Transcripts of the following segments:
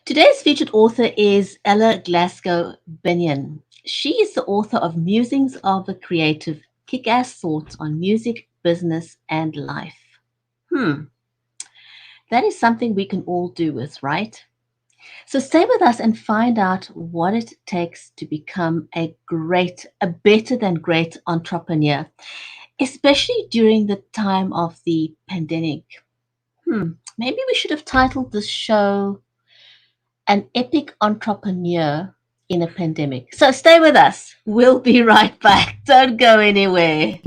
Today's featured author is Ella Glasgow Binion. She is the author of Musings of a Creative, Kickass Thoughts on Music, Business, and Life. That is something we can all do with, right? So stay with us and find out what it takes to become a better than great entrepreneur, especially during the time of the pandemic. Maybe we should have titled this show An Epic Entrepreneur in a Pandemic. So stay with us. We'll be right back. Don't go anywhere.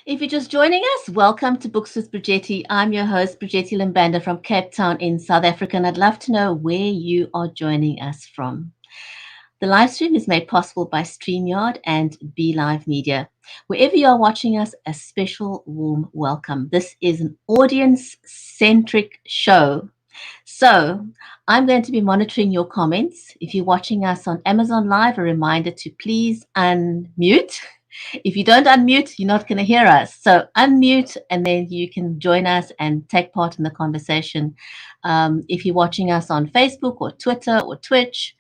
If you're just joining us, welcome to Books with Brigetti. I'm your host, Brigetti Limbanda from Cape Town in South Africa, and I'd love to know where you are joining us from. The live stream is made possible by StreamYard and BeLive Media. Wherever you are watching us, a special warm welcome. This is an audience-centric show. So I'm going to be monitoring your comments. If you're watching us on Amazon Live, a reminder to please unmute. If you don't unmute, you're not going to hear us. So unmute, and then you can join us and take part in the conversation. If you're watching us on Facebook or Twitter or Twitch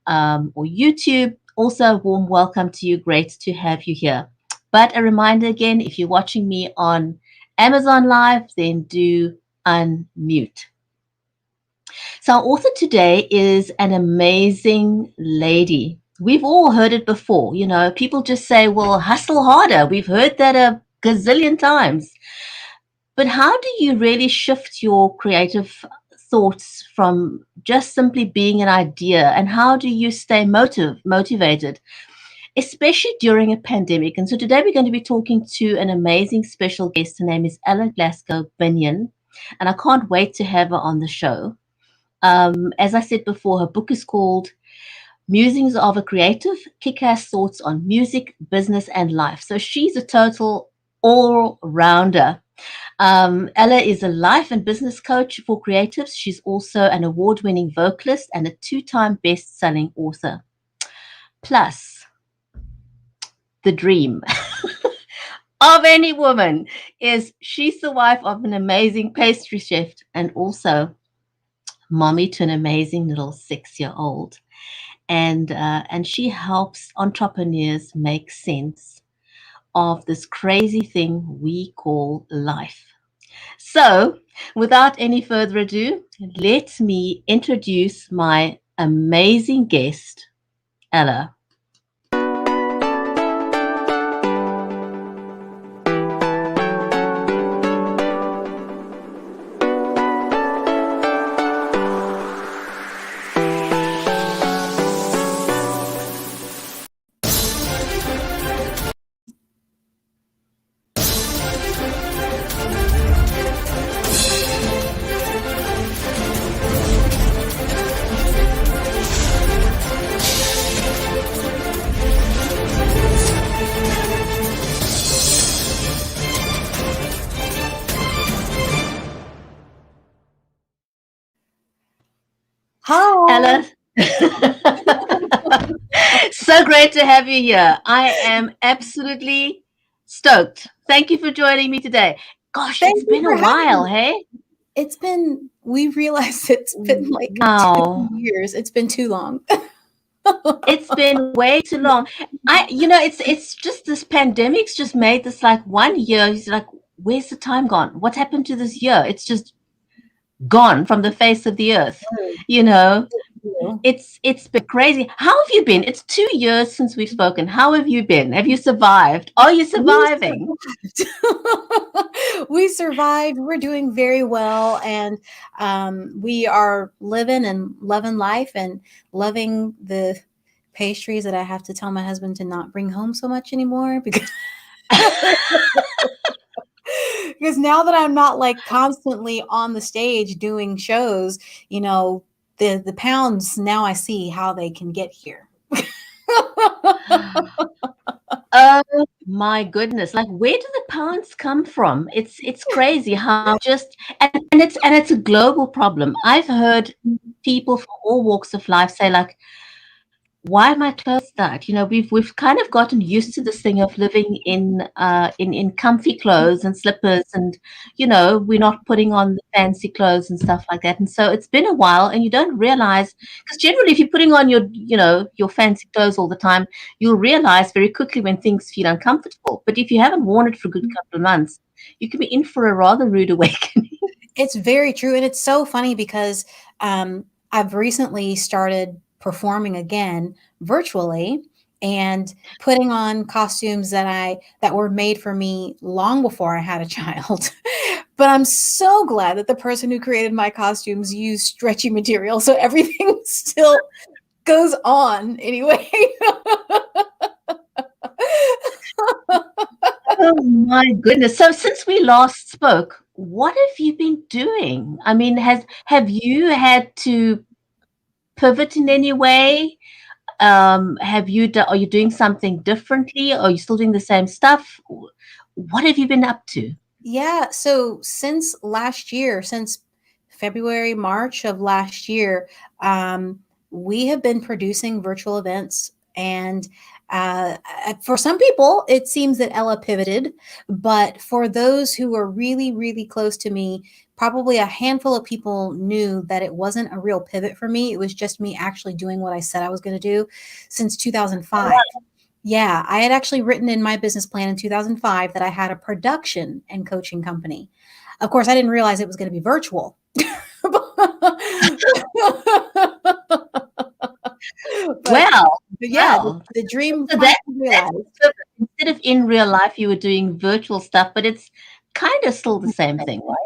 or YouTube, also a warm welcome to you. Great to have you here. But a reminder again, if you're watching me on Amazon Live, then do unmute. So our author today is an amazing lady. We've all heard it before. You know, people just say, well, hustle harder. We've heard that a gazillion times. But how do you really shift your creative thoughts from just simply being an idea? And how do you stay motivated, especially during a pandemic? And so today we're going to be talking to an amazing special guest. Her name is Ella Glasgow Binion, and I can't wait to have her on the show. As I said before, her book is called Musings of a Creative, Kickass Thoughts on Music, Business, and Life. So she's a total all-rounder. Ella is a life and business coach for creatives. She's also an award-winning vocalist and a 2-time best-selling author. Plus, the dream of any woman is she's the wife of an amazing pastry chef and also mommy to an amazing little 6-year-old. And she helps entrepreneurs make sense of this crazy thing we call life. So without any further ado, let me introduce my amazing guest, Ella. Hi. Ella. So great to have you here. I am absolutely stoked. Thank you for joining me today. Gosh, it's been a while, hey? We realized it's been like Wow. 2 years. It's been too long. It's been way too long. It's just this pandemic's just made this like 1 year. He's like, where's the time gone? What happened to this year? It's just gone from the face of the earth. You know, it's been crazy. How have you been? It's 2 years since we've spoken. How have you been? Have you survived? Are you surviving? We survived. We're doing very well, and we are living and loving life and loving the pastries that I have to tell my husband to not bring home so much anymore because because now that I'm not like constantly on the stage doing shows, the pounds, now I see how they can get here. Oh my goodness. Like where do the pounds come from? It's crazy how just and it's a global problem. I've heard people from all walks of life say like, why am I clothes that? We've kind of gotten used to this thing of living in comfy clothes and slippers, and we're not putting on the fancy clothes and stuff like that. And so it's been a while, and you don't realize, because generally, if you're putting on your fancy clothes all the time, you'll realize very quickly when things feel uncomfortable. But if you haven't worn it for a good couple of months, you can be in for a rather rude awakening. It's very true, and it's so funny because I've recently started performing again virtually and putting on costumes that were made for me long before I had a child. But I'm so glad that the person who created my costumes used stretchy material, so everything still goes on anyway. Oh my goodness. So since we last spoke, what have you been doing? I mean, have you had to pivot in any way? Are you doing something differently? Are you still doing the same stuff? What have you been up to? Yeah, so since last year, since February, March of last year, we have been producing virtual events. And for some people, it seems that Ella pivoted. But for those who are really, really close to me, probably a handful of people knew that it wasn't a real pivot for me. It was just me actually doing what I said I was going to do since 2005. Yeah, I had actually written in my business plan in 2005 that I had a production and coaching company. Of course, I didn't realize it was going to be virtual. Well, yeah, well. the dream So finally realized. instead of in real life, you were doing virtual stuff, but it's kind of still the same thing, right?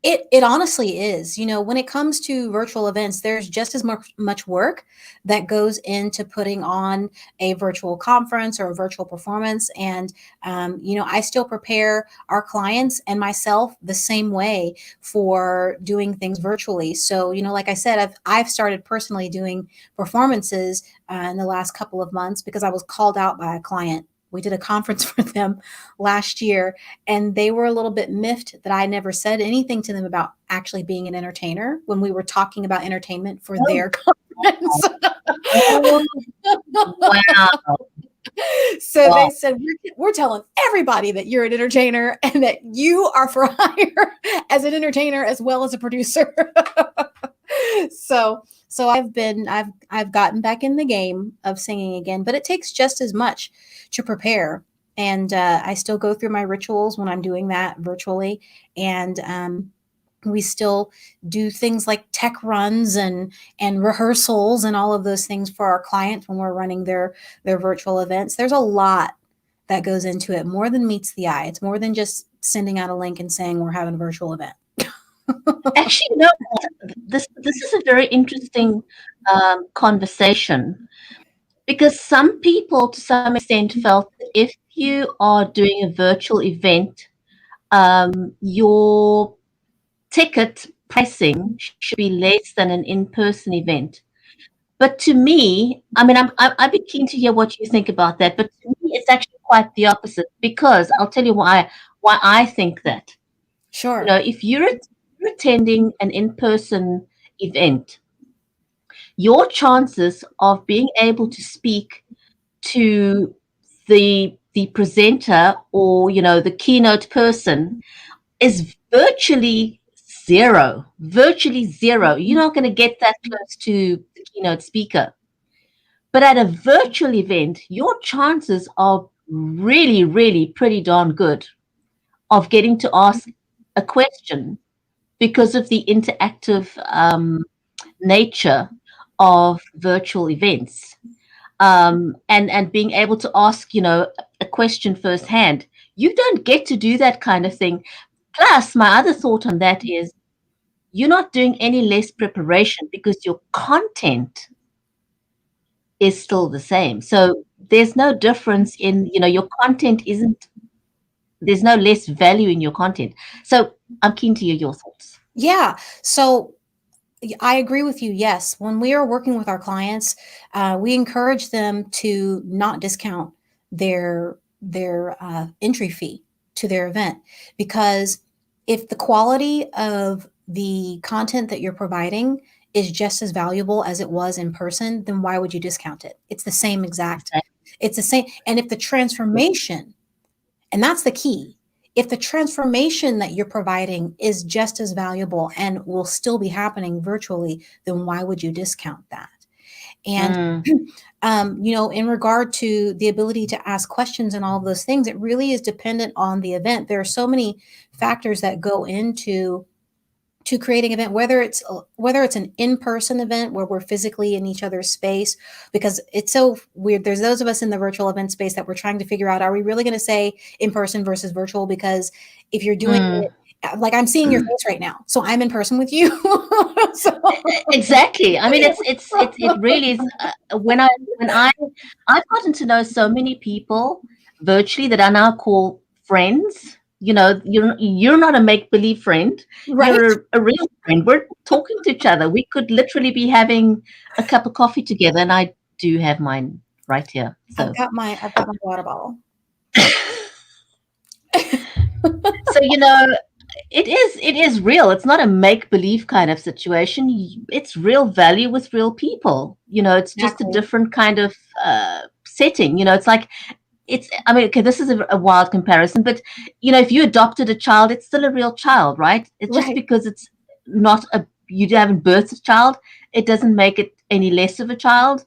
It honestly is. When it comes to virtual events, there's just as much work that goes into putting on a virtual conference or a virtual performance. And, I still prepare our clients and myself the same way for doing things virtually. So, like I said, I've started personally doing performances in the last couple of months because I was called out by a client. We did a conference for them last year, and they were a little bit miffed that I never said anything to them about actually being an entertainer when we were talking about entertainment for their conference. Oh, wow. So they said, we're telling everybody that you're an entertainer and that you are for hire as an entertainer as well as a producer. So I've gotten back in the game of singing again, but it takes just as much to prepare. And I still go through my rituals when I'm doing that virtually. And we still do things like tech runs and rehearsals and all of those things for our clients when we're running their virtual events. There's a lot that goes into it, more than meets the eye. It's more than just sending out a link and saying we're having a virtual event. Actually, no, this is a very interesting conversation, because some people, to some extent, felt that if you are doing a virtual event, your ticket pricing should be less than an in-person event. But to me, I mean, I'd be keen to hear what you think about that. But to me, it's actually quite the opposite, because I'll tell you why I think that. Sure. If you're attending an in-person event, your chances of being able to speak to the presenter or the keynote person is virtually zero, virtually zero. You're not going to get that close to the keynote speaker. But at a virtual event, your chances are really, really pretty darn good of getting to ask a question because of the interactive nature of virtual events. And being able to ask, a question firsthand. You don't get to do that kind of thing. Plus, my other thought on that is you're not doing any less preparation because your content is still the same. So there's no difference in, your content isn't, there's no less value in your content. So I'm keen to hear your thoughts. Yeah. So I agree with you. Yes. When we are working with our clients, we encourage them to not discount their entry fee to their event, because if the quality of the content that you're providing is just as valuable as it was in person, then why would you discount it? It's the same exact. It's the same. And if the transformation, and that's the key, if the transformation that you're providing is just as valuable and will still be happening virtually, then why would you discount that? And, in regard to the ability to ask questions and all of those things, it really is dependent on the event. There are so many factors that go into creating an event, whether it's an in-person event where we're physically in each other's space, because it's so weird. There's those of us in the virtual event space that we're trying to figure out, are we really going to say in-person versus virtual? Because if you're doing it, like I'm seeing your face right now, so I'm in person with you. Exactly. I mean, it really is. I've gotten to know so many people virtually that I now call friends. You're not a make-believe friend. Right. You're a real friend. We're talking to each other. We could literally be having a cup of coffee together, and I do have mine right here. So I've got my water bottle. So it is real. It's not a make-believe kind of situation. It's real value with real people. It's just a different kind of setting. It's like okay, this is a wild comparison, but if you adopted a child, it's still a real child, right? It's just because it's not you haven't birthed a child, it doesn't make it any less of a child.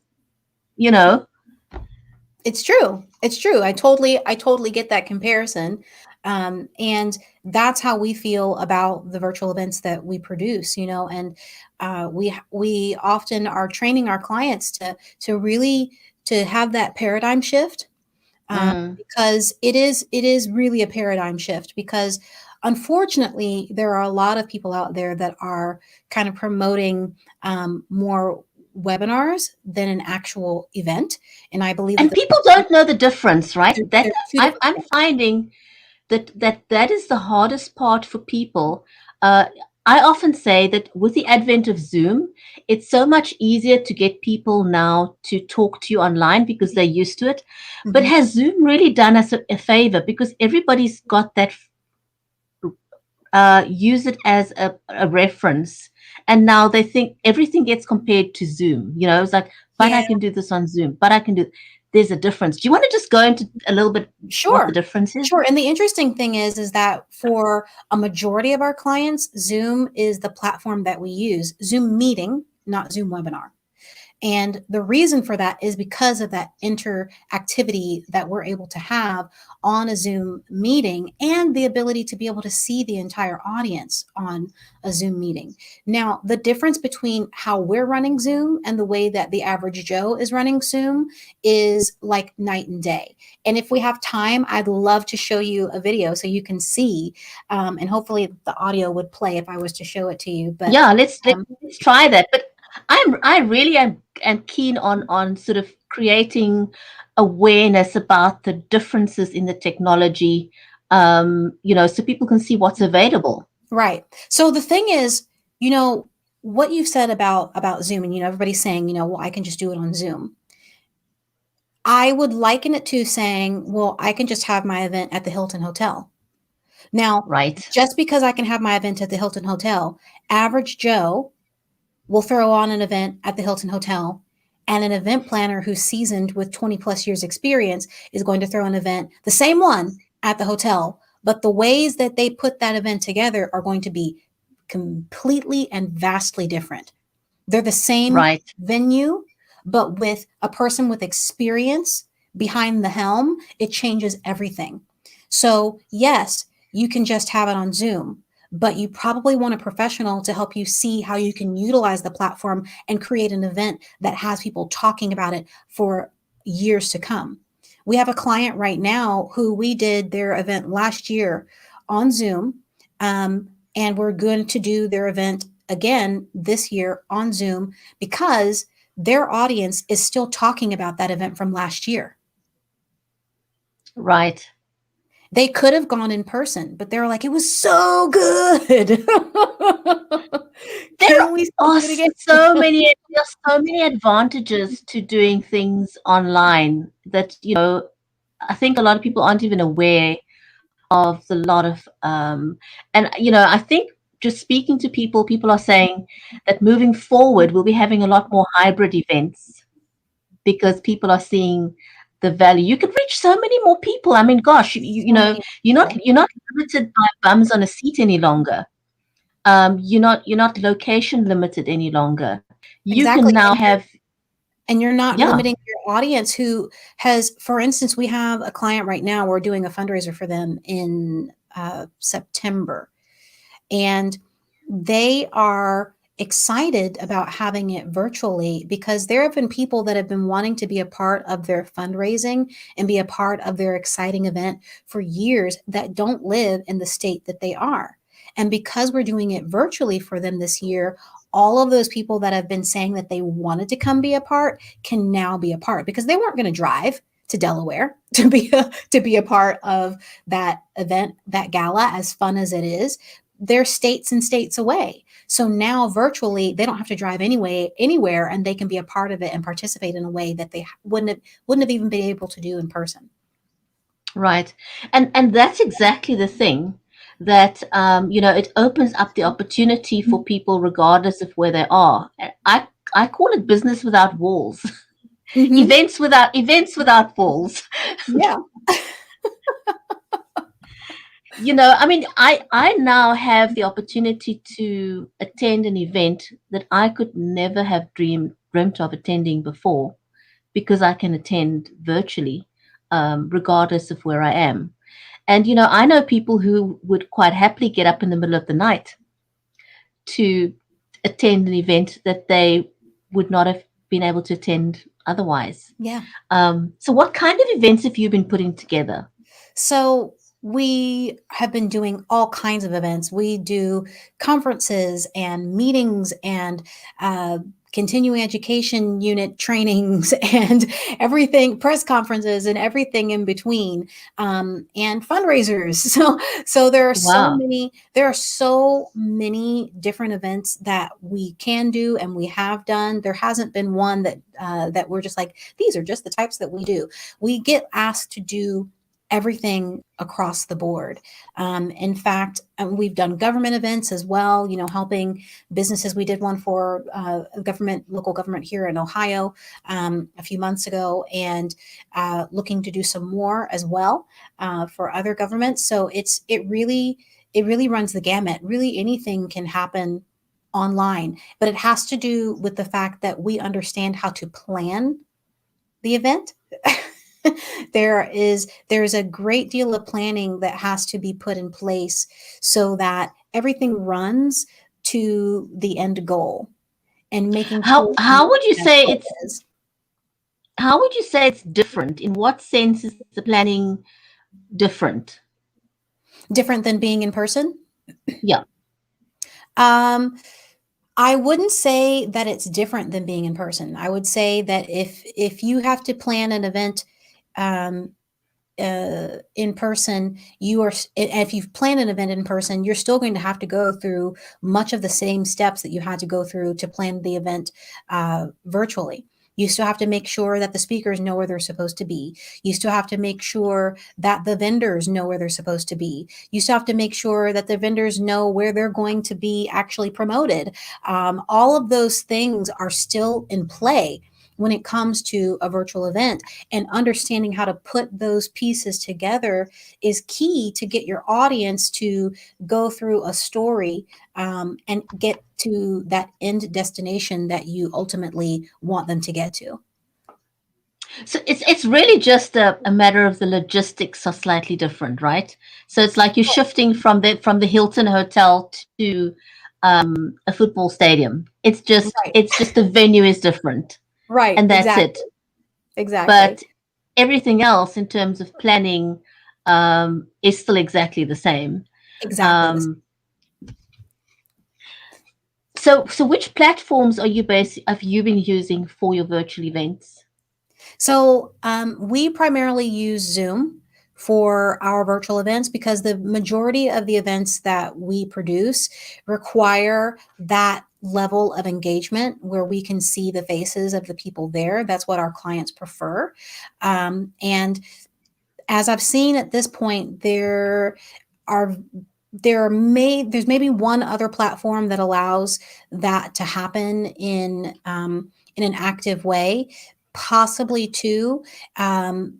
It's true. It's true. I totally get that comparison. And that's how we feel about the virtual events that we produce, and we often are training our clients to really to have that paradigm shift. Because it is really a paradigm shift, because unfortunately there are a lot of people out there that are kind of promoting more webinars than an actual event. And I believe people don't know the difference, right? I'm finding that is the hardest part for people. I often say that with the advent of Zoom, it's so much easier to get people now to talk to you online because they're used to it. Mm-hmm. But has Zoom really done us a favor? Because everybody's got that, use it as a reference. And now they think everything gets compared to Zoom. It's like, but I can do this on Zoom, but I can do. There's a difference. Do you want to just go into a little bit what the difference is? Sure. And the interesting thing is that for a majority of our clients, Zoom is the platform that we use. Zoom meeting, not Zoom webinar. And the reason for that is because of that interactivity that we're able to have on a Zoom meeting and the ability to be able to see the entire audience on a Zoom meeting. Now, the difference between how we're running Zoom and the way that the average Joe is running Zoom is like night and day. And if we have time, I'd love to show you a video so you can see, and hopefully the audio would play if I was to show it to you. But yeah, let's try that. But I really am keen on sort of creating awareness about the differences in the technology, so people can see what's available. Right. So the thing is, what you said about Zoom, and everybody's saying, well, I can just do it on Zoom. I would liken it to saying, well, I can just have my event at the Hilton Hotel. Now, just because I can have my event at the Hilton Hotel, average Joe will throw on an event at the Hilton Hotel, and an event planner who's seasoned with 20 plus years experience is going to throw an event, the same one, at the hotel. But the ways that they put that event together are going to be completely and vastly different. They're the same Right. venue, but with a person with experience behind the helm, it changes everything. So, yes, you can just have it on Zoom, but you probably want a professional to help you see how you can utilize the platform and create an event that has people talking about it for years to come. We have a client right now who we did their event last year on Zoom, and we're going to do their event again this year on Zoom because their audience is still talking about that event from last year. Right. They could have gone in person, but they were like, it was so good. There Can we do are it again? so many advantages to doing things online that, I think a lot of people aren't even aware of the lot of, and, I think just speaking to people, people are saying that moving forward, we'll be having a lot more hybrid events because people are seeing the value. You could reach so many more people. I mean, gosh, So many people. you're not limited by bums on a seat any longer. You're not location limited any longer. You can Exactly. now have, And you're not yeah, limiting your audience who has, for instance, we have a client right now, we're doing a fundraiser for them in September. And they are excited about having it virtually because there have been people that have been wanting to be a part of their fundraising and be a part of their exciting event for years that don't live in the state that they are. And because we're doing it virtually for them this year, all of those people that have been saying that they wanted to come be a part can now be a part because they weren't going to drive to Delaware to be a part of that event, that gala, as fun as it is. They're states and states away. So now virtually they don't have to drive anywhere, and they can be a part of it and participate in a way that they wouldn't have even been able to do in person. right. And that's exactly the thing that, it opens up the opportunity for people regardless of where they are. I call it business without walls. Mm-hmm. Events without walls. Yeah. I mean, I now have the opportunity to attend an event that I could never have dreamt of attending before because I can attend virtually, regardless of where I am. And, I know people who would quite happily get up in the middle of the night to attend an event that they would not have been able to attend otherwise. Yeah. So what kind of events have you been putting together? So we have been doing all kinds of events. We do conferences and meetings and continuing education unit trainings and everything, press conferences and everything in between, and fundraisers. So Wow. there are so many different events that we can do and we have done. There hasn't been one that we're just like, these are just the types that we do. We get asked to do everything across the board. In fact, we've done government events as well, helping businesses. We did one for local government here in Ohio a few months ago, and looking to do some more as well for other governments. So it really runs the gamut. Really, anything can happen online, but it has to do with the fact that we understand how to plan the event. There's a great deal of planning that has to be put in place so that everything runs to the end goal and making How sure how would you that say goal it's is how would you say it's different? In what sense is the planning different? different than being in person. Yeah. Um, I wouldn't say that it's different than being in person. I would say that if you have to plan an event um, in person, if you've planned an event in person, you're still going to have to go through much of the same steps that you had to go through to plan the event virtually. You still have to make sure that the speakers know where they're supposed to be. You still have to make sure that the vendors know where they're supposed to be. You still have to make sure that the vendors know where they're going to be actually promoted. All of those things are still in play when it comes to a virtual event, and understanding how to put those pieces together is key to get your audience to go through a story, and get to that end destination that you ultimately want them to get to. So it's really just a matter of the logistics are slightly different, right? So it's like you're shifting from the Hilton Hotel to a football stadium. Right. It's just the venue is different, Right. and that's it. Exactly. Exactly. But everything else in terms of planning is still exactly the same. Exactly. Um, so which platforms have you been using for your virtual events? So we primarily use Zoom for our virtual events because the majority of the events that we produce require that level of engagement where we can see the faces of the people there. That's what our clients prefer. And as I've seen at this point, are there's maybe one other platform that allows that to happen in an active way, possibly two,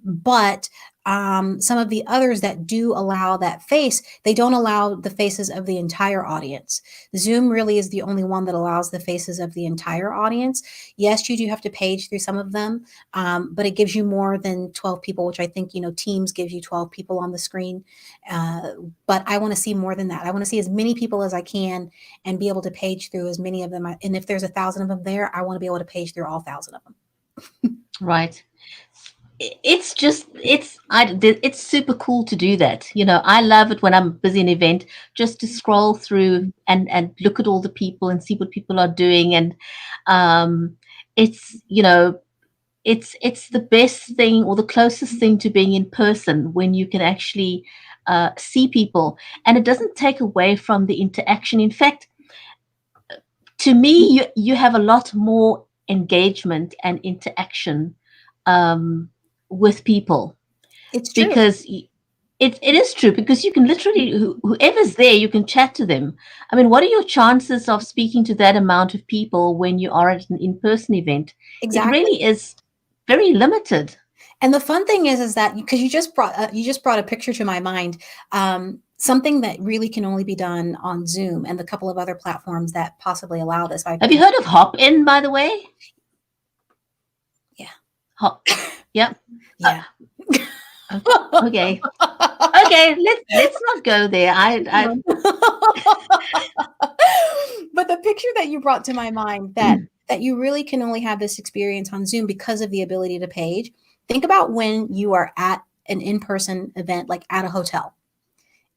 but some of the others that do allow that face, they don't allow the faces of the entire audience. Zoom really is the only one that allows the faces of the entire audience. Yes, you do have to page through some of them, but it gives you more than 12 people, which I think, Teams gives you 12 people on the screen. But I want to see more than that. I want to see as many people as I can and be able to page through as many of them. And if there's 1,000 of them there, I want to be able to page through all 1,000 of them. Right. It's super cool to do that. I love it when I'm busy in an event, just to scroll through and look at all the people and see what people are doing. And it's, it's the best thing or the closest thing to being in person, when you can actually see people, and it doesn't take away from the interaction. In fact, to me, you have a lot more engagement and interaction with people, It's true. because it is true, because you can literally, whoever's there, you can chat to them. I mean, what are your chances of speaking to that amount of people when you are at an in-person event? It Exactly. really is very limited. And the fun thing is that because you just brought a picture to my mind, something that really can only be done on Zoom and the couple of other platforms that possibly allow this. Have you heard of Hop-In, by the way? Yeah. Yep. Yeah. Okay. Okay, let's not go there. But the picture that you brought to my mind, that you really can only have this experience on Zoom because of the ability to page. Think about when you are at an in-person event, like at a hotel,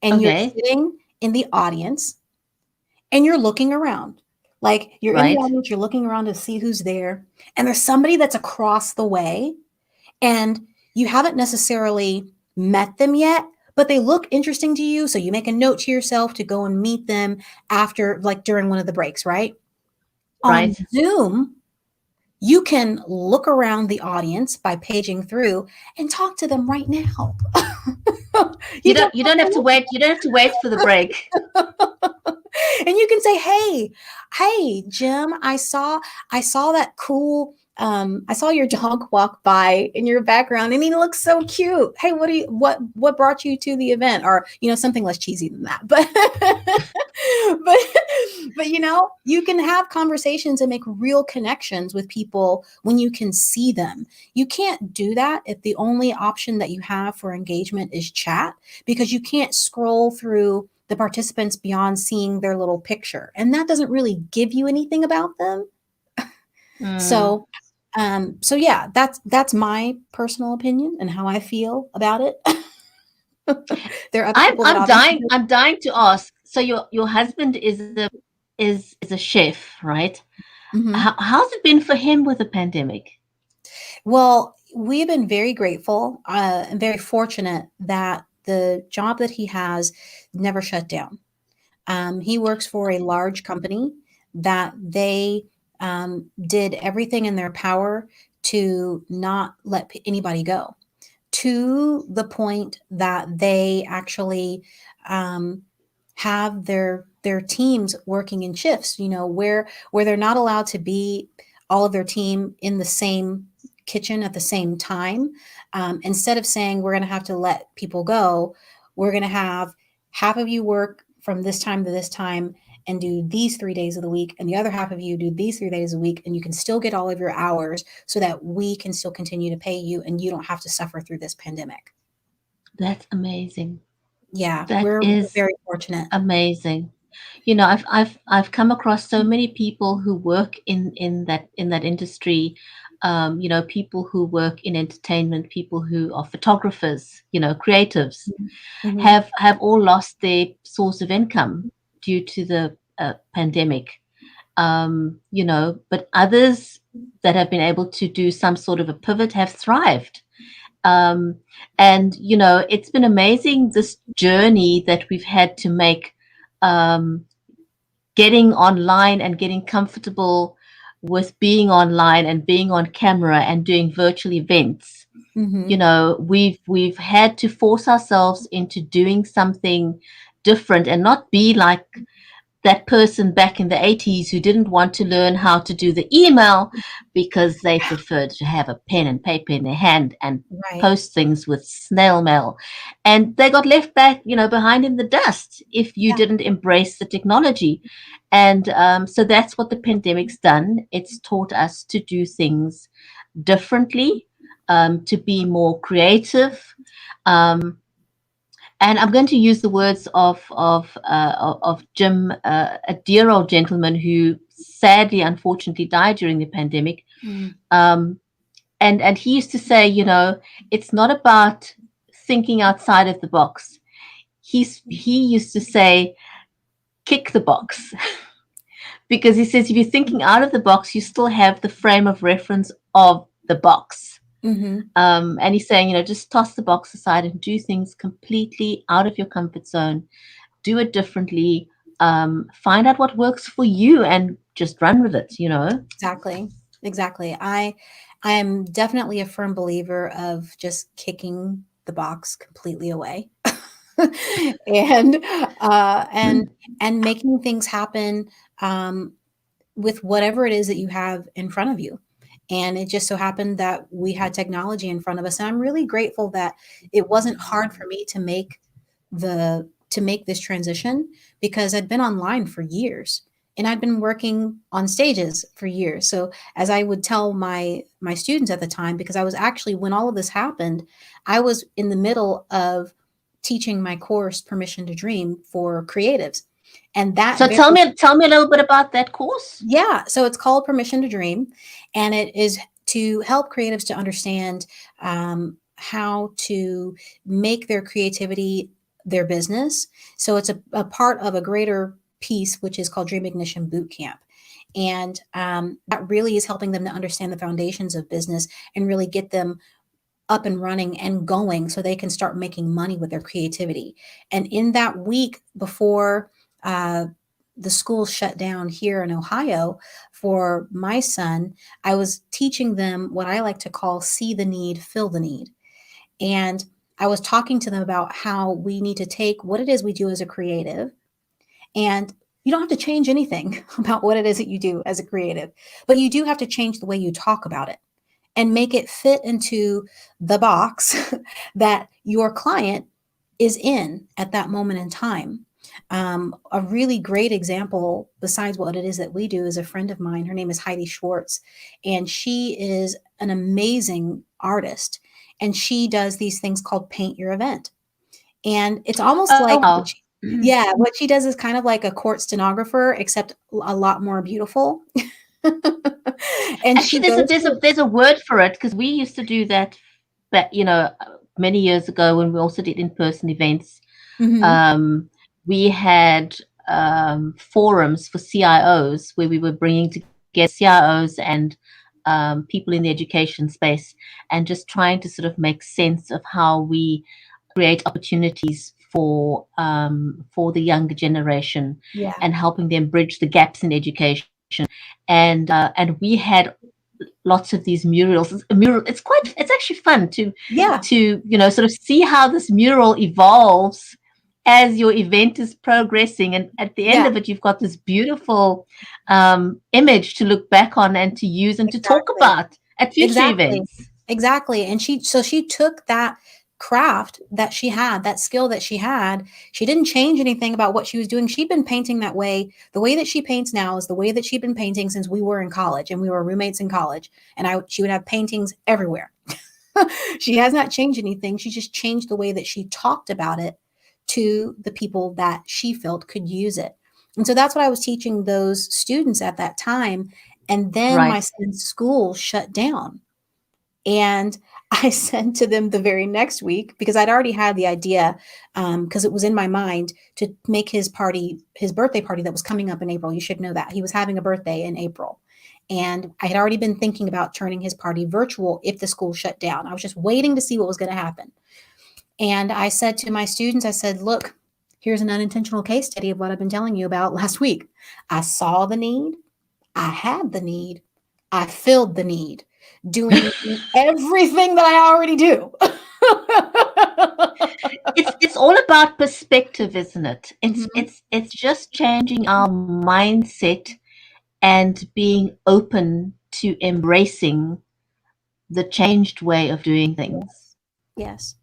and you're Okay. sitting in the audience and you're looking around. Like you're in the Right. audience, you're looking around to see who's there, and there's somebody that's across the way, and you haven't necessarily met them yet, but they look interesting to you. So you make a note to yourself to go and meet them after, like during one of the breaks, right? On Right. Zoom, you can look around the audience by paging through and talk to them right now. You You don't don't you don't have to wait. You don't have to wait for the break. and you can say, hey, Jim, I saw that cool, I saw your dog walk by in your background and he looks so cute. Hey, what brought you to the event? Or, something less cheesy than that. But but you can have conversations and make real connections with people when you can see them. You can't do that if the only option that you have for engagement is chat, because you can't scroll through the participants beyond seeing their little picture, and that doesn't really give you anything about them. Mm. So yeah, that's my personal opinion and how I feel about it. There are other I'm people that I'm obviously. dying I'm dying to ask. So your husband is a chef, right? Mhm. How's it been for him with the pandemic? Well, we've been very grateful and very fortunate that the job that he has never shut down. He works for a large company that they did everything in their power to not let anybody go, to the point that they actually um, have their teams working in shifts. Where they're not allowed to be all of their team in the same kitchen at the same time. Instead of saying we're going to have to let people go, we're going to have half of you work from this time to this time and do these 3 days of the week, and the other half of you do these 3 days a week, and you can still get all of your hours so that we can still continue to pay you and you don't have to suffer through this pandemic. That's amazing. Yeah, That we're is very fortunate. amazing. You know, I've come across so many people who work in that industry. You know, people who work in entertainment, people who are photographers, you know, creatives, Mm-hmm. have all lost their source of income due to the pandemic. You know, but others that have been able to do some sort of a pivot have thrived. Um, and you know, it's been amazing, this journey that we've had to make, um, getting online and getting comfortable with being online and being on camera and doing virtual events. You Mm-hmm. know, we've had to force ourselves into doing something different and not be like that person back in the 80s who didn't want to learn how to do the email because they preferred to have a pen and paper in their hand and Right. post things with snail mail. And they got left back, you know, behind in the dust if you Yeah. didn't embrace the technology. And so that's what the pandemic's done. It's taught us to do things differently, to be more creative. Um, and I'm going to use the words of Jim, a dear old gentleman who sadly, unfortunately, died during the pandemic. Mm. Um, and he used to say, you know, it's not about thinking outside of the box. He used to say, kick the box, because he says if you're thinking out of the box, you still have the frame of reference of the box. Mm-hmm. And he's saying, you know, just toss the box aside and do things completely out of your comfort zone. Do it differently. Find out what works for you and just run with it, you know. Exactly. Exactly. I am definitely a firm believer of just kicking the box completely away. and uh and and making things happen um with whatever it is that you have in front of you. And it just so happened that we had technology in front of us. And I'm really grateful that it wasn't hard for me to make this transition, because I'd been online for years and I'd been working on stages for years. So as I would tell my students at the time, because I was actually, when all of this happened, I was in the middle of teaching my course Permission to Dream for creatives. And that So very tell me a little bit about that course. yeah, so it's called Permission to Dream, and it is to help creatives to understand how to make their creativity their business. So it's a part of a greater piece, which is called Dream Ignition Boot Camp. And that really is helping them to understand the foundations of business and really get them up and running and going so they can start making money with their creativity. And in that week before uh, the school shut down here in Ohio for my son, I was teaching them what I like to call see the need, fill the need. And I was talking to them about how we need to take what it is we do as a creative, and you don't have to change anything about what it is that you do as a creative, but you do have to change the way you talk about it and make it fit into the box that your client is in at that moment in time. A really great example, besides what it is that we do, is a friend of mine. Her name is Heidi Schwartz, and she is an amazing artist. And she does these things called Paint Your Event. And it's almost Oh like, wow. yeah, what she does is kind of like a court stenographer, except a lot more beautiful. And she Actually, there's a goes there's a to, there's a word for it because we used to do that, you know, many years ago when we also did in-person events. Mhm. Um, we had forums for CIOs where we were bringing together CIOs and people in the education space and just trying to sort of make sense of how we create opportunities for the younger generation Yeah. and helping them bridge the gaps in education. And we had lots of these murals. It's actually fun to Yeah. you know sort of see how this mural evolves as your event is progressing. And at the end Yeah, of it, you've got this beautiful image to look back on and to use and to talk exactly. about at future Exactly. events. Exactly. And she took that craft that she had, that skill that she had. She didn't change anything about what she was doing. She'd been painting that way. The way that she paints now is the way that she'd been painting since we were in college and we were roommates in college. And she would have paintings everywhere. She has not changed anything. She just changed the way that she talked about it to the people that she felt could use it. And so that's what I was teaching those students at that time. And then my Right. son's school shut down. And I said to them the very next week, because I'd already had the idea, because it was in my mind to make his birthday party that was coming up in April. You should know that. He was having a birthday in April. And I had already been thinking about turning his party virtual if the school shut down. I was just waiting to see what was going to happen. And I said to my students, I said, look, here's an unintentional case study of what I've been telling you about last week. I saw the need. I had the need. I filled the need, doing everything that I already do. It's all about perspective, isn't it? Mhm. It's just changing our mindset and being open to embracing the changed way of doing things. Yes.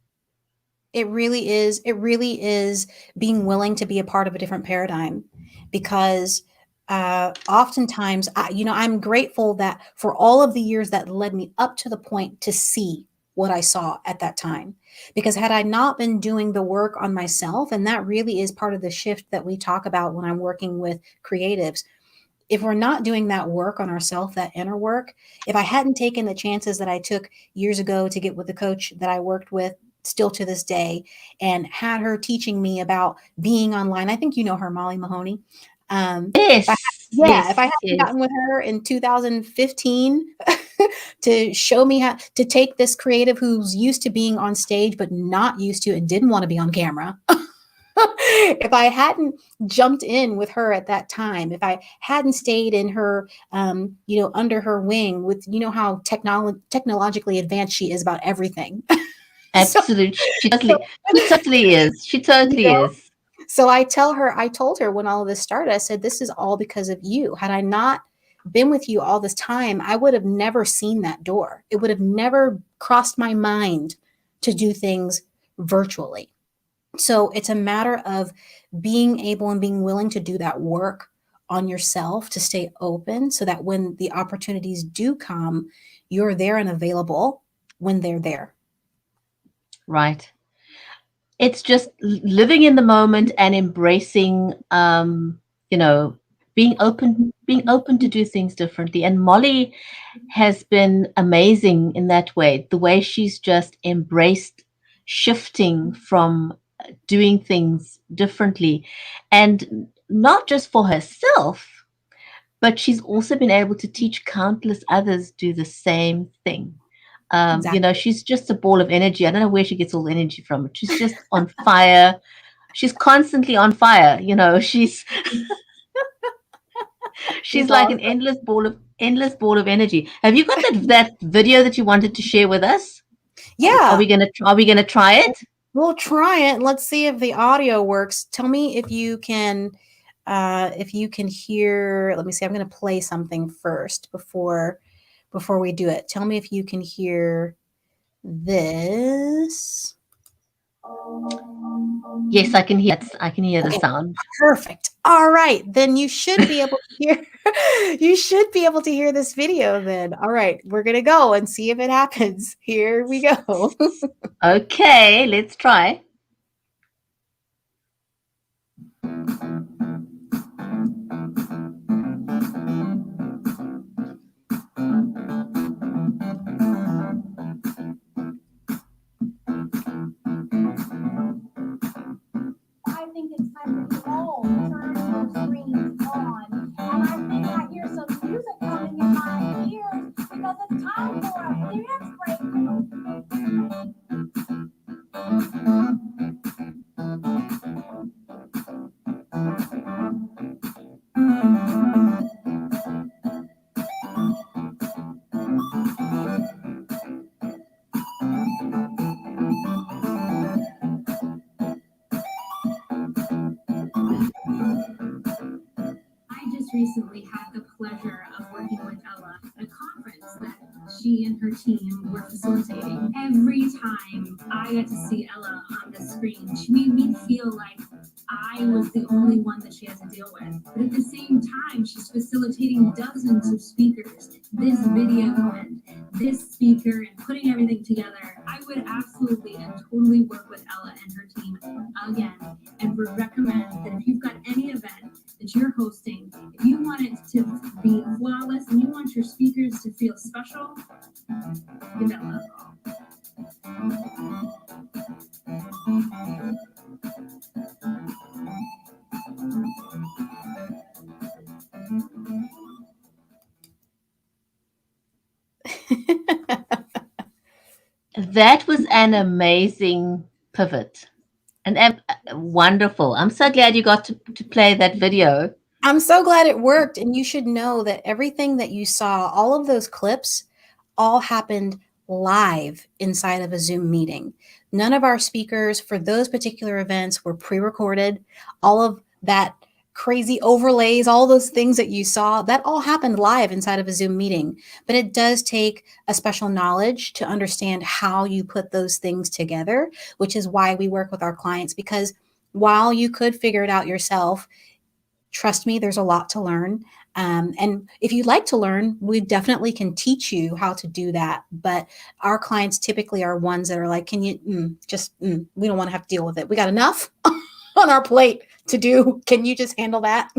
It really is. It really is being willing to be a part of a different paradigm, because oftentimes, I'm grateful that for all of the years that led me up to the point to see what I saw at that time. Because had I not been doing the work on myself, and that really is part of the shift that we talk about when I'm working with creatives, if we're not doing that work on ourselves, that inner work, if I hadn't taken the chances that I took years ago to get with the coach that I worked with still to this day, and had her teaching me about being online. I think you know her, Molly Mahoney. If I, Yes, yeah, if I yes, hadn't yes. gotten with her in 2015 to show me how to take this creative who's used to being on stage but not used to and didn't want to be on camera. If I hadn't jumped in with her at that time, if I hadn't stayed in her, under her wing with, how technologically advanced she is about everything. so, Absolutely. so, She totally is. She you totally know, is. so I told her when all of this started, I said, this is all because of you. Had I not been with you all this time, I would have never seen that door. It would have never crossed my mind to do things virtually. So it's a matter of being able and being willing to do that work on yourself to stay open so that when the opportunities do come, you're there and available when they're there. Right. It's just living in the moment and embracing, you know, being open to do things differently. And Molly has been amazing in that way. The way she's just embraced shifting from doing things differently, and not just for herself, but she's also been able to teach countless others do the same thing. Exactly. She's just a ball of energy. I don't know where she gets all the energy from. She's just on fire. She's constantly on fire. She's She's like an awesome. endless ball of energy. Have you got that video that you wanted to share with us? Yeah, Are we gonna try it? we'll try it. Let's see if the audio works. Tell me if you can hear. Let me see. I'm going to play something first before we do it. Tell me if you can hear this. Yes, I can hear it. I can hear the Okay, sound. perfect. All right, then you should be able to hear. You should be able to hear this video. Then, all right, we're gonna go and see if it happens. Here we go. Okay, let's try. I think it's time for you all to turn your screens on. And I think I hear some music coming in my ears because it's time for a dance break. recently had the pleasure of working with Ella at a conference that she and her team were facilitating. Every time I got to see Ella on the screen, she made me feel like I was the only one that she had to deal with. But at the same time, she's facilitating dozens of speakers, this video and this speaker, and putting everything together. I would absolutely and totally work with Ella and her team again, and would recommend that if you've got any event that you're hosting, if you want it to be flawless and you want your speakers to feel special, give Ella a call. That was an amazing pivot. And wonderful. I'm so glad you got to play that video. I'm so glad it worked. And you should know that everything that you saw, all of those clips, all happened live inside of a Zoom meeting. None of our speakers for those particular events were pre-recorded. All of that crazy overlays, all those things that you saw, that all happened live inside of a Zoom meeting. But it does take a special knowledge to understand how you put those things together, which is why we work with our clients, because while you could figure it out yourself, trust me, there's a lot to learn. And if you'd like to learn, we definitely can teach you how to do that. But our clients typically are ones that are like, can you we don't want to have to deal with it. We got enough on our plate to do. Can you just handle that?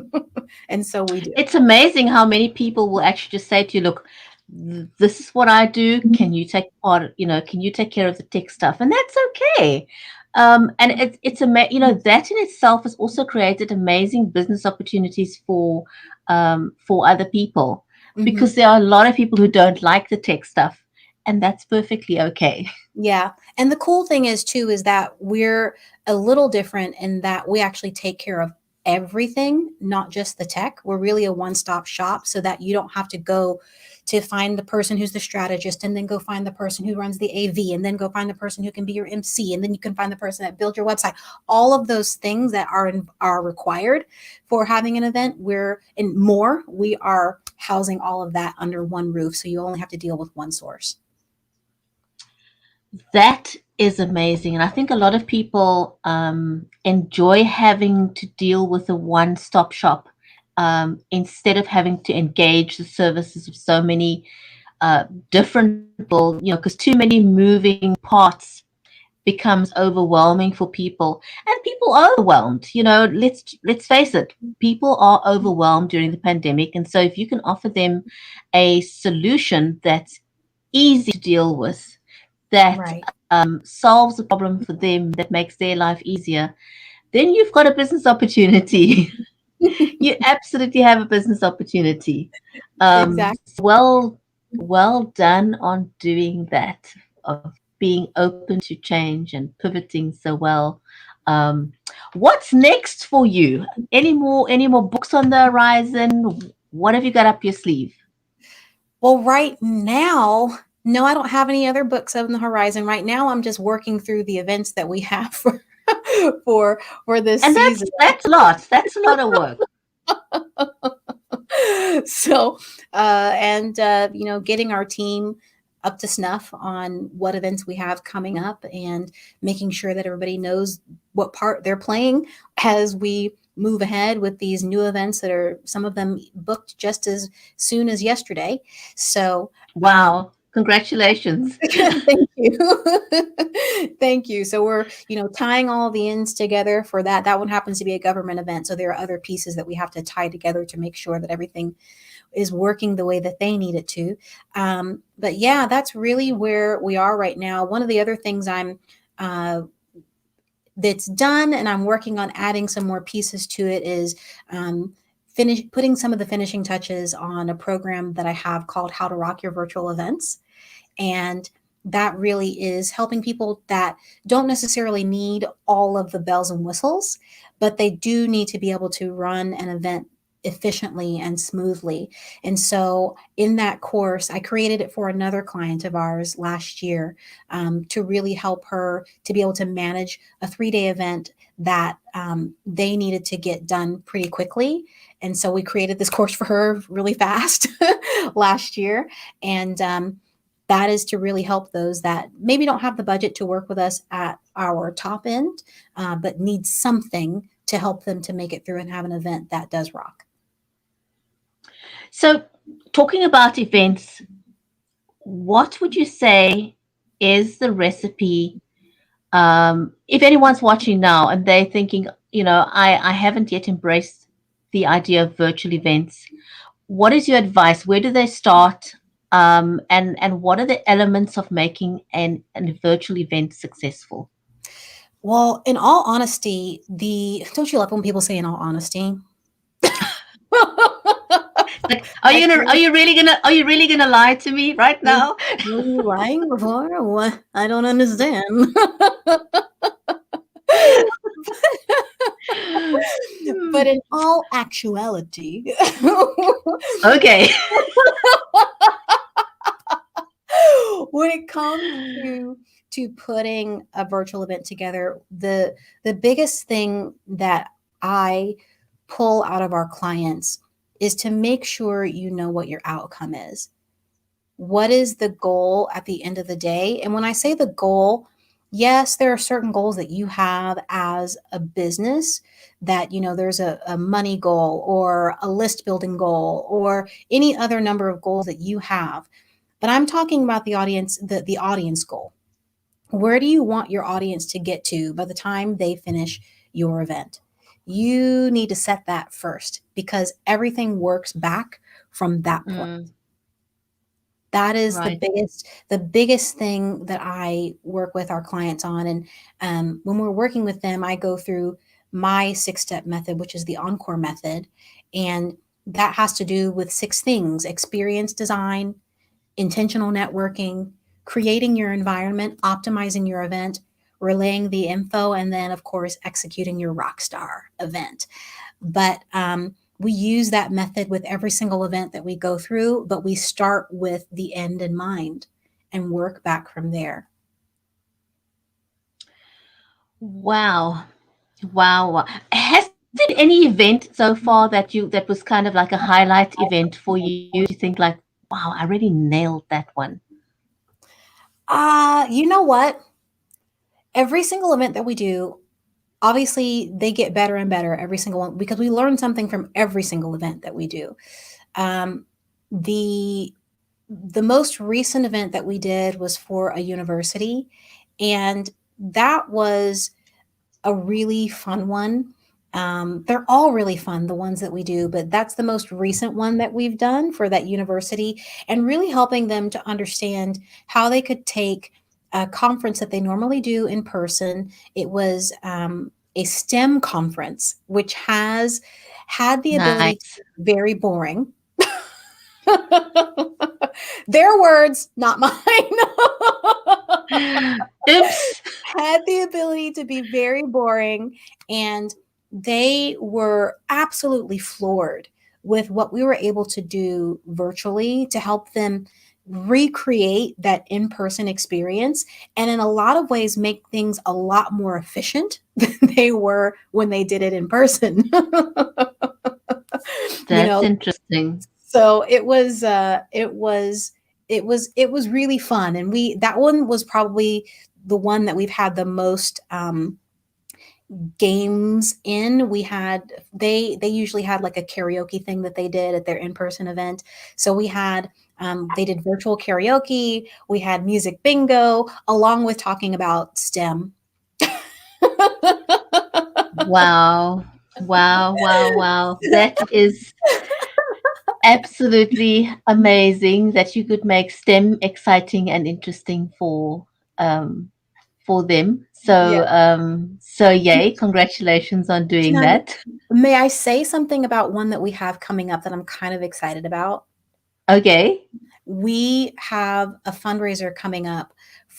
And so we do. It's amazing how many people will actually just say to you, look, this is what I do. Can you take part, can you take care of the tech stuff? And that's okay. And that in itself has also created amazing business opportunities for other people, because there are a lot of people who don't like the tech stuff, and that's perfectly okay. Yeah. And the cool thing is too, is that we're a little different in that we actually take care of everything, not just the tech. We're really a one-stop shop, so that you don't have to go to find the person who's the strategist, and then go find the person who runs the AV, and then go find the person who can be your MC, and then you can find the person that builds your website. All of those things that are required for having an event, we are housing all of that under one roof, so you only have to deal with one source. That is amazing. And I think a lot of people enjoy having to deal with a one-stop shop, instead of having to engage the services of so many different people, because too many moving parts becomes overwhelming for people. And people are overwhelmed. Let's face it, people are overwhelmed during the pandemic. And so if you can offer them a solution that's easy to deal with, that Right. Solves a problem for them, that makes their life easier, then you've got a business opportunity. You absolutely have a business opportunity. Exactly. Well done on doing that, of being open to change and pivoting so well. What's next for you? Any more books on the horizon? What have you got up your sleeve? Well, right now, no, I don't have any other books on the horizon. Right now, I'm just working through the events that we have for this And season. that's a lot. That's a lot of work. So, getting our team up to snuff on what events we have coming up, and making sure that everybody knows what part they're playing as we move ahead with these new events that are, some of them booked just as soon as yesterday. So, wow. Congratulations. Thank you. Thank you. So we're, tying all the ends together for that. That one happens to be a government event. So there are other pieces that we have to tie together to make sure that everything is working the way that they need it to. But yeah, that's really where we are right now. One of the other things that's done, and I'm working on adding some more pieces to it, is putting some of the finishing touches on a program that I have called How to Rock Your Virtual Events. And that really is helping people that don't necessarily need all of the bells and whistles, but they do need to be able to run an event efficiently and smoothly. And so in that course, I created it for another client of ours last year, to really help her to be able to manage a 3-day event that they needed to get done pretty quickly. And so we created this course for her really fast last year. And that is to really help those that maybe don't have the budget to work with us at our top end, but need something to help them to make it through and have an event that does rock. So, talking about events, what would you say is the recipe? If anyone's watching now and they're thinking, I haven't yet embraced the idea of virtual events, what is your advice? Where do they start? And what are the elements of making a virtual event successful? Well, in all honesty, don't you love when people say in all honesty? Like, are you really gonna lie to me right now? Were you lying before? What? I don't understand. But in all actuality, Okay. when it comes to putting a virtual event together, the biggest thing that I pull out of our clients is to make sure you know what your outcome is. What is the goal at the end of the day? And when I say the goal, yes, there are certain goals that you have as a business that, there's a money goal or a list building goal or any other number of goals that you have. But I'm talking about the audience, the audience goal. Where do you want your audience to get to by the time they finish your event? You need to set that first because everything works back from that point. That is Right. the biggest thing that I work with our clients on. And when we're working with them, I go through my 6-step method, which is the Encore Method. And that has to do with 6 things: experience design, intentional networking, creating your environment, optimizing your event, relaying the info, and then, of course, executing your rockstar event. But we use that method with every single event that we go through, but we start with the end in mind and work back from there. Wow. Wow. Has there any event so far that was kind of like a highlight event for you? You think like, wow, I really nailed that one. You know what? Every single event that we do, obviously they get better and better every single one because we learn something from every single event that we do. The most recent event that we did was for a university, and that was a really fun one. They're all really fun, the ones that we do, but that's the most recent one that we've done for that university, and really helping them to understand how they could take a conference that they normally do in person. It was a STEM conference, which has had the ability to Nice. be very boring. Their words, not mine. Oops. Had the ability to be very boring, and they were absolutely floored with what we were able to do virtually to help them recreate that in-person experience, and in a lot of ways make things a lot more efficient than they were when they did it in person. That's interesting. So it was really fun, and that one was probably the one that we've had the most games in. They usually had like a karaoke thing that they did at their in-person event. So we had they did virtual karaoke, we had music bingo, along with talking about STEM. Wow. Wow. Wow. Wow. That is absolutely amazing that you could make STEM exciting and interesting for them. Yeah. So yay, congratulations on doing that. May I say something about one that we have coming up that I'm kind of excited about? Okay. We have a fundraiser coming up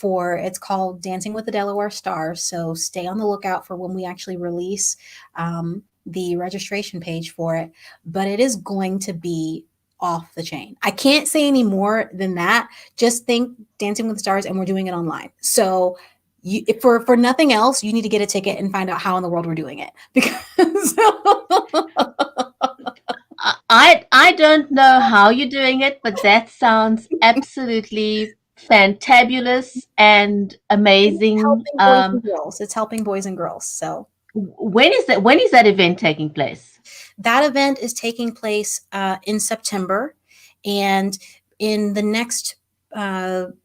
it's called Dancing with the Delaware Stars. So stay on the lookout for when we actually release the registration page for it, but it is going to be off the chain. I can't say any more than that. Just think Dancing with the Stars, and we're doing it online. So for nothing else, you need to get a ticket and find out how in the world we're doing it, because I don't know how you're doing it, but that sounds absolutely fantabulous and amazing. helping boys and girls. It's helping boys and girls. So When is that? When is that event taking place? that event is taking place in September, and in the next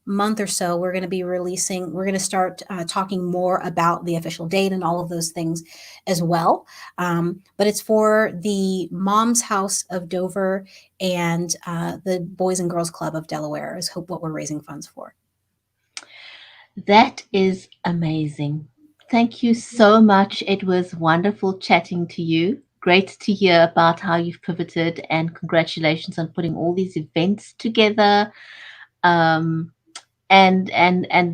month or so, we're going to be releasing. We're going to start talking more about the official date and all of those things as well. But it's for the Mom's House of Dover and the Boys and Girls Club of Delaware is what we're raising funds for. That is amazing. Thank you so much. It was wonderful chatting to you. Great to hear about how you've pivoted, and congratulations on putting all these events together. Um, and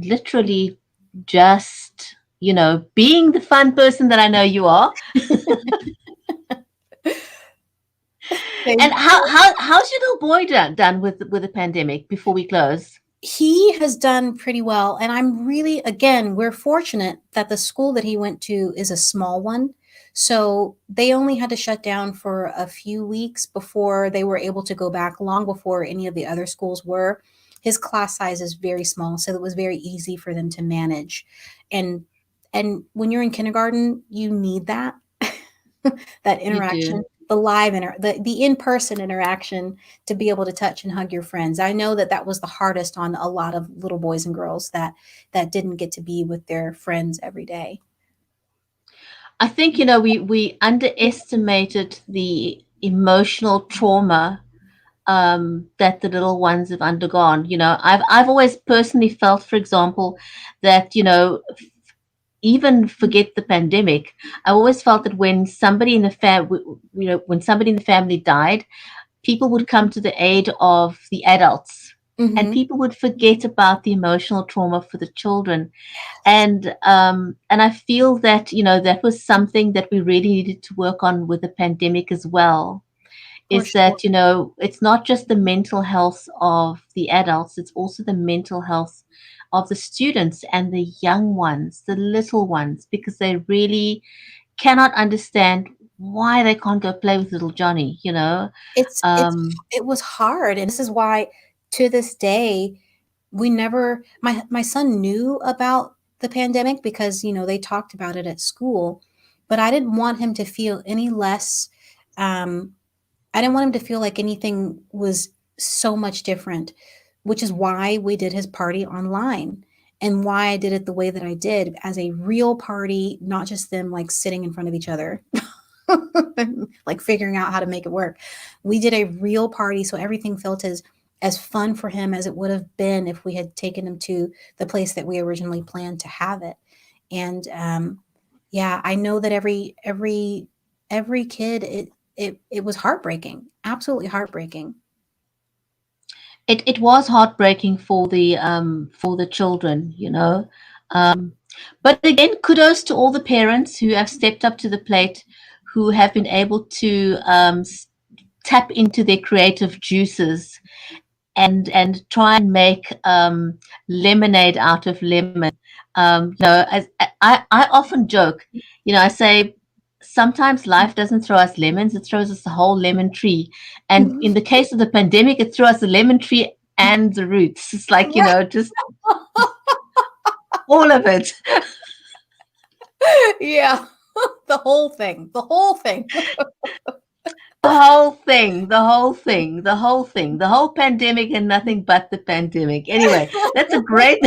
literally just, being the fun person that I know you are. And how's your little boy done with the pandemic before we close? He has done pretty well. And I'm really, again, we're fortunate that the school that he went to is a small one. So they only had to shut down for a few weeks before they were able to go back, long before any of the other schools were. His class size is very small, so it was very easy for them to manage. And when you're in kindergarten, you need that that interaction, the live the in-person interaction, to be able to touch and hug your friends. I know that was the hardest on a lot of little boys and girls that didn't get to be with their friends every day. I think, we underestimated the emotional trauma that the little ones have undergone. I've always personally felt, for example, that, even forget the pandemic, I always felt that when somebody in the family died, people would come to the aid of the adults, and people would forget about the emotional trauma for the children. And I feel that, that was something that we really needed to work on with the pandemic as well. Is that, it's not just the mental health of the adults, it's also the mental health of the students and the young ones, the little ones, because they really cannot understand why they can't go play with little Johnny, It was hard. And this is why, to this day, we never, my son knew about the pandemic because, they talked about it at school, but I didn't want him to feel any less, I didn't want him to feel like anything was so much different, which is why we did his party online, and why I did it the way that I did, as a real party, not just them like sitting in front of each other, like figuring out how to make it work. We did a real party, so everything felt as fun for him as it would have been if we had taken him to the place that we originally planned to have it. And yeah, I know that every kid, it was heartbreaking, absolutely heartbreaking. It was heartbreaking for the children, but again, kudos to all the parents who have stepped up to the plate, who have been able to tap into their creative juices and try and make lemonade out of lemon. As I often joke, I say, sometimes life doesn't throw us lemons, it throws us a whole lemon tree. And in the case of the pandemic, it threw us a lemon tree and the roots. It's like, just all of it. Yeah. The whole thing. The whole pandemic and nothing but the pandemic. Anyway, that's a great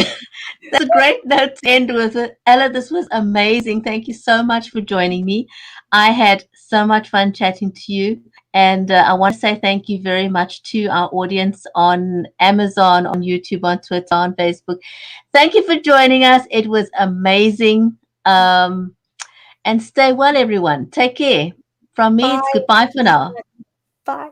note to end with. Ella, this was amazing. Thank you so much for joining me. I had so much fun chatting to you. And I want to say thank you very much to our audience on Amazon, on YouTube, on Twitter, on Facebook. Thank you for joining us. It was amazing. And stay well, everyone. Take care. From me, it's goodbye for now. Bye.